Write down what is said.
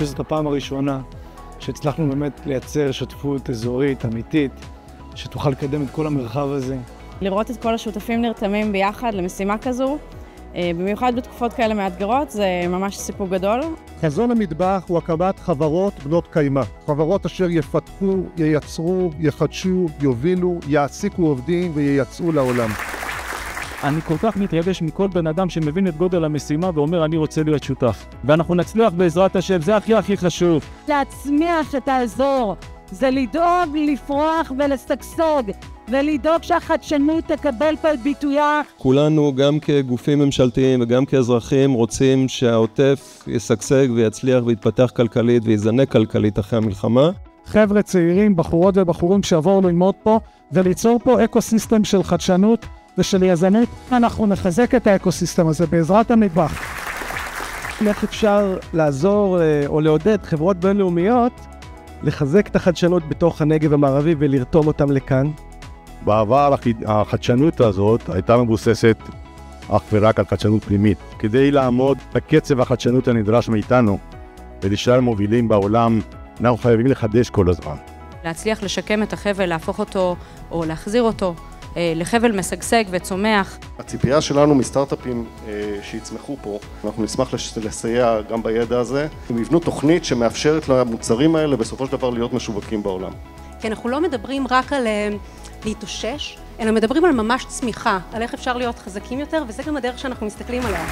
שזאת הפעם הראשונה שהצלחנו באמת לייצר שותפות אזורית, אמיתית, שתוכל לקדם את כל המרחב הזה. לראות את כל השותפים נרתמים ביחד למשימה כזו, במיוחד בתקופות כאלה מאתגרות, זה ממש סיפוק גדול. חזון המטבח הוא הקמת חברות בנות קיימא. חברות אשר יפתחו, ייצרו, יחדשו, יובילו, יעסיקו עובדים וייצאו לעולם. אני כל כך מתרגש מכל בן אדם שמבין את גודל המשימה ואומר אני רוצה להיות שותף. ואנחנו נצליח בעזרת השם, זה הכי חשוב. להצמיח את האזור, זה לדאוג, לפרוח ולשגשג, ולדאוג שהחדשנות תקבל פה את ביטויה. כולנו, גם כגופים ממשלתיים וגם כאזרחים, רוצים שהעוטף ישגשג ויצליח ויתפתח כלכלית ויזנק כלכלית אחרי המלחמה. חבר'ה צעירים, בחורות ובחורים שיבואו ללמוד פה וליצור פה אקוסיסטם של חדשנות ושל יזמות. אנחנו נחזק את האקוסיסטם הזה בעזרת המטבח. איך אפשר לעזור או לעודד חברות בינלאומיות לחזק את החדשנות בתוך הנגב המערבי ולרתום אותם לכאן? בעבר החדשנות הזאת הייתה מבוססת אך ורק על חדשנות פנימית. כדי לעמוד בקצב החדשנות הנדרש מאיתנו ולהישאר מובילים בעולם, אנחנו חייבים לחדש כל הזמן. להצליח לשקם את החבל, להפוך אותו או להחזיר אותו לחבל משגשג וצומח. הציפייה שלנו מסטארט-אפים שיצמחו פה, אנחנו נשמח לסייע גם בידע הזה. הם יבנו תוכנית שמאפשרת למוצרים האלה בסופו של דבר להיות משווקים בעולם. כי אנחנו לא מדברים רק על להתאושש, אלא מדברים על ממש צמיחה, על איך אפשר להיות חזקים יותר, וזה גם הדרך שאנחנו מסתכלים עליה.